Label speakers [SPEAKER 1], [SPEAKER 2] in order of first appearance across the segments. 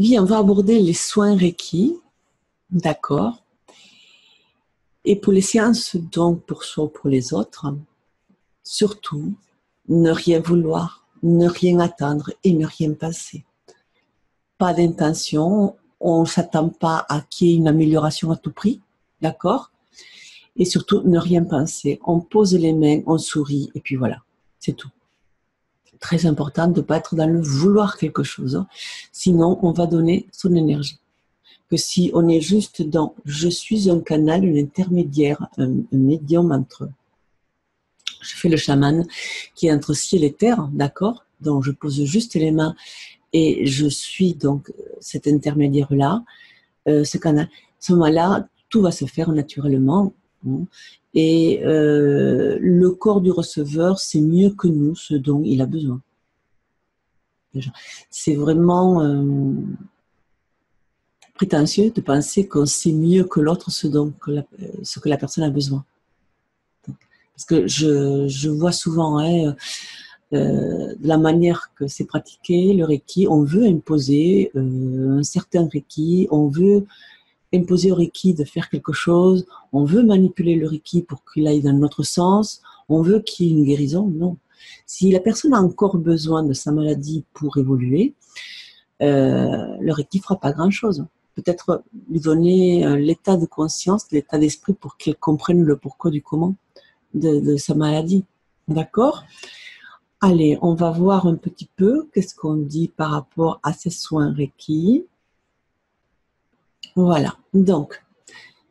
[SPEAKER 1] Oui, on va aborder les soins Reiki, d'accord. Et pour les séances, donc pour soi ou pour les autres, surtout, ne rien vouloir, ne rien attendre et ne rien penser. Pas d'intention, on ne s'attend pas à qu'il y ait une amélioration à tout prix, d'accord. Et surtout, ne rien penser. On pose les mains, on sourit et puis voilà, c'est tout. Très important de ne pas être dans le vouloir quelque chose, sinon on va donner son énergie. Que si on est juste dans « je suis un canal, un intermédiaire, un médium entre », je fais le chaman qui est entre ciel et terre, d'accord, donc je pose juste les mains et je suis donc cet intermédiaire-là, ce canal, à ce moment-là, tout va se faire naturellement. Et le corps du receveur, c'est mieux que nous ce dont il a besoin. C'est vraiment prétentieux de penser qu'on sait mieux que l'autre ce que la personne a besoin. Parce que je vois souvent de la manière que c'est pratiqué, le Reiki, on veut imposer un certain Reiki, on veut imposer au Reiki de faire quelque chose, on veut manipuler le Reiki pour qu'il aille dans notre sens, on veut qu'il y ait une guérison, non. Si la personne a encore besoin de sa maladie pour évoluer, le Reiki ne fera pas grand-chose. Peut-être lui donner l'état de conscience, l'état d'esprit pour qu'elle comprenne le pourquoi du comment de sa maladie. D'accord ? Allez, on va voir un petit peu qu'est-ce qu'on dit par rapport à ces soins Reiki. Voilà. Donc,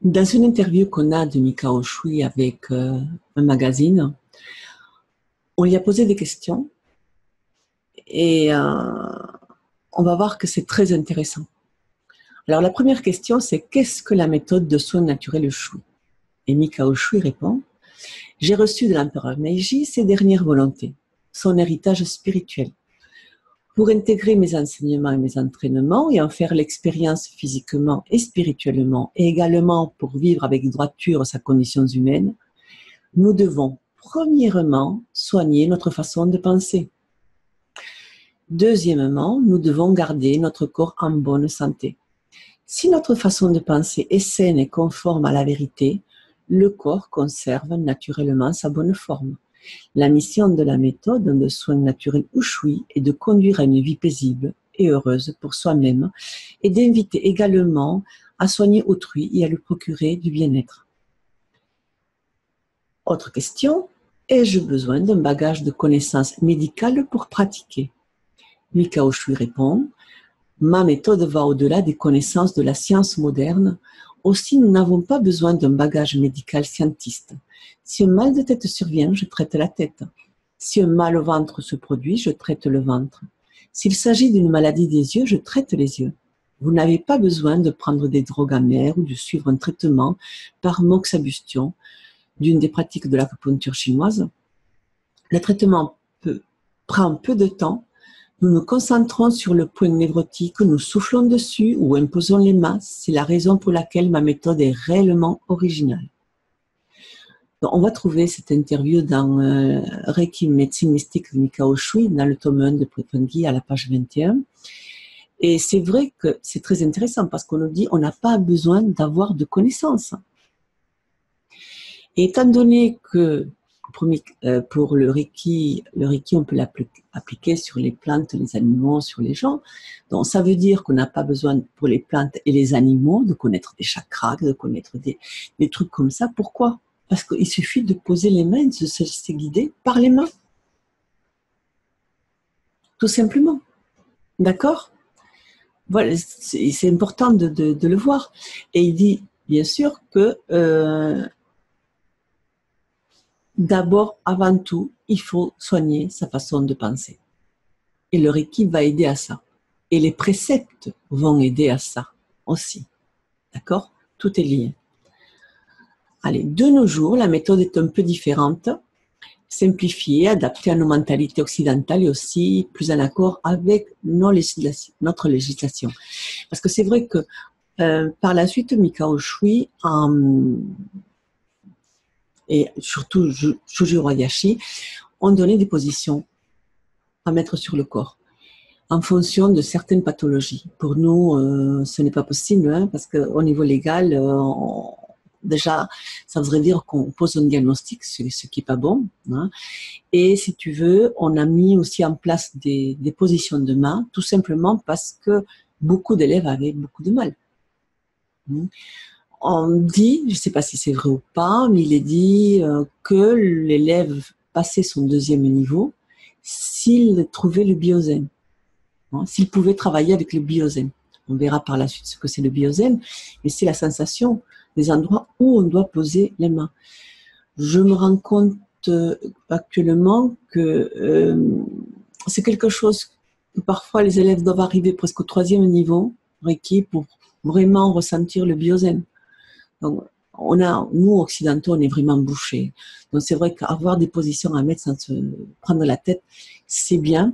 [SPEAKER 1] dans une interview qu'on a de Mikao Shui avec un magazine, on lui a posé des questions et on va voir que c'est très intéressant. Alors, la première question, c'est qu'est-ce que la méthode de soins naturels Shui ? Et Mikao Shui répond, j'ai reçu de l'empereur Meiji ses dernières volontés, son héritage spirituel. Pour intégrer mes enseignements et mes entraînements et en faire l'expérience physiquement et spirituellement, et également pour vivre avec droiture sa condition humaine, nous devons premièrement soigner notre façon de penser. Deuxièmement, nous devons garder notre corps en bonne santé. Si notre façon de penser est saine et conforme à la vérité, le corps conserve naturellement sa bonne forme. La mission de la méthode de soins naturels Ushui est de conduire à une vie paisible et heureuse pour soi-même et d'inviter également à soigner autrui et à lui procurer du bien-être. Autre question, ai-je besoin d'un bagage de connaissances médicales pour pratiquer ? Mikao Shui répond, ma méthode va au-delà des connaissances de la science moderne. Aussi, nous n'avons pas besoin d'un bagage médical scientiste. Si un mal de tête survient, je traite la tête. Si un mal au ventre se produit, je traite le ventre. S'il s'agit d'une maladie des yeux, je traite les yeux. Vous n'avez pas besoin de prendre des drogues amères ou de suivre un traitement par moxabustion, d'une des pratiques de l'acupuncture chinoise. Le traitement prend peu de temps. Nous nous concentrons sur le point névrotique, nous soufflons dessus ou imposons les mains. C'est la raison pour laquelle ma méthode est réellement originale. Donc, on va trouver cette interview dans Reiki médecine mystique de Mikao Shui, dans le tome 1 de Prepangi à la page 21. Et c'est vrai que c'est très intéressant parce qu'on nous dit on n'a pas besoin d'avoir de connaissances. Et étant donné que pour le Reiki, on peut l'appliquer sur les plantes, les animaux, sur les gens. Donc, ça veut dire qu'on n'a pas besoin, pour les plantes et les animaux, de connaître des chakras, de connaître des trucs comme ça. Pourquoi ? Parce qu'il suffit de poser les mains, de se laisser guider par les mains. Tout simplement. D'accord ? Voilà, c'est important de le voir. Et il dit, bien sûr, que d'abord, avant tout, il faut soigner sa façon de penser. Et le Reiki va aider à ça. Et les préceptes vont aider à ça aussi. D'accord ? Tout est lié. Allez, de nos jours, la méthode est un peu différente, simplifiée, adaptée à nos mentalités occidentales et aussi plus en accord avec notre législation. Parce que c'est vrai que par la suite, Mikao Shui et surtout Shujiro Hayashi ont donné des positions à mettre sur le corps. en fonction de certaines pathologies. Pour nous, ce n'est pas possible, hein, parce qu'au niveau légal, déjà, ça voudrait dire qu'on pose un diagnostic, ce qui n'est pas bon. Hein. Et si tu veux, on a mis aussi en place des positions de main, tout simplement parce que beaucoup d'élèves avaient beaucoup de mal. On dit, je ne sais pas si c'est vrai ou pas, mais il est dit que l'élève passait son deuxième niveau s'il trouvait le biozen, hein, s'il pouvait travailler avec le biozen. On verra par la suite ce que c'est le biozen, mais c'est la sensation des endroits où on doit poser les mains. Je me rends compte actuellement que c'est quelque chose que parfois les élèves doivent arriver presque au troisième niveau Reiki pour vraiment ressentir le biozen. Donc, nous, occidentaux, on est vraiment bouchés. Donc, c'est vrai qu'avoir des positions à mettre sans se prendre la tête, c'est bien,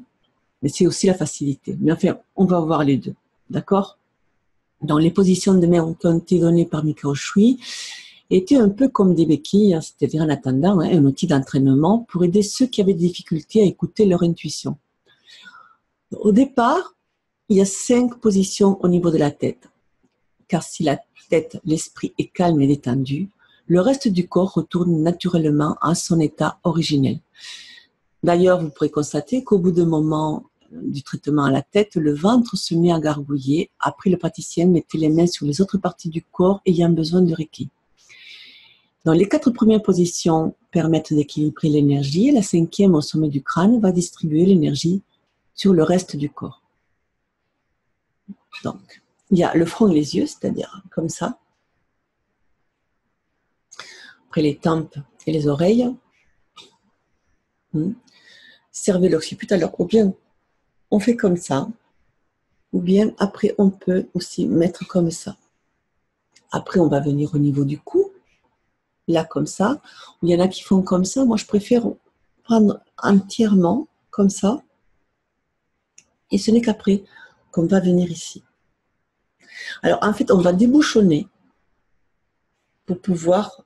[SPEAKER 1] mais c'est aussi la facilité. Mais enfin, on va voir les deux. D'accord? Donc, les positions de main qui ont été données par Mikao Shui étaient un peu comme des béquilles, c'est-à-dire en attendant un outil d'entraînement pour aider ceux qui avaient des difficultés à écouter leur intuition. Au départ, il y a 5 positions au niveau de la tête. Car si la tête, l'esprit est calme et détendu, le reste du corps retourne naturellement à son état originel. D'ailleurs, vous pourrez constater qu'au bout d'un moment du traitement à la tête, le ventre se met à gargouiller. Après, le praticien mettait les mains sur les autres parties du corps ayant besoin de Reiki. Donc, les 4 premières positions permettent d'équilibrer l'énergie et la 5e au sommet du crâne va distribuer l'énergie sur le reste du corps. Donc, il y a le front et les yeux, c'est-à-dire comme ça. Après les tempes et les oreilles. Servez l'occiput. Alors, ou bien on fait comme ça, ou bien après on peut aussi mettre comme ça. Après, on va venir au niveau du cou, là comme ça. Il y en a qui font comme ça. Moi, je préfère prendre entièrement comme ça. Et ce n'est qu'après qu'on va venir ici. Alors, en fait, on va débouchonner pour pouvoir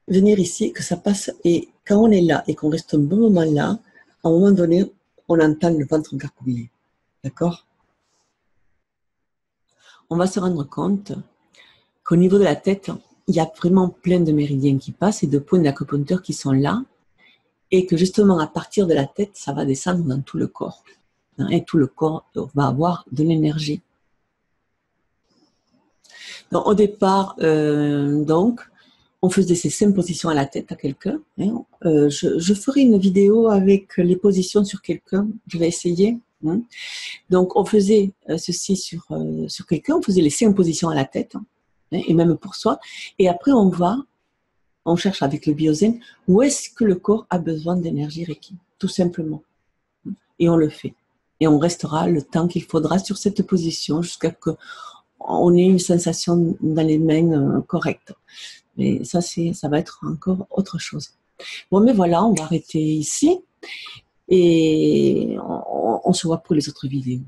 [SPEAKER 1] venir ici, que ça passe. Et quand on est là et qu'on reste un bon moment là, à un moment donné, on entend le ventre gargouiller. D'accord? On va se rendre compte qu'au niveau de la tête, il y a vraiment plein de méridiens qui passent et de points d'acupuncture qui sont là. Et que justement, à partir de la tête, ça va descendre dans tout le corps. Et tout le corps va avoir de l'énergie. Donc, au départ, on faisait ces 5 positions à la tête à quelqu'un. Je ferai une vidéo avec les positions sur quelqu'un. Je vais essayer. Donc, on faisait ceci sur quelqu'un. On faisait les 5 positions à la tête, et même pour soi. Et après, on cherche avec le biozen où est-ce que le corps a besoin d'énergie Reiki, tout simplement. Et on le fait. Et on restera le temps qu'il faudra sur cette position jusqu'à ce qu'on ait une sensation dans les mains correcte. Mais ça va être encore autre chose. Bon, mais voilà, on va arrêter ici et on se voit pour les autres vidéos.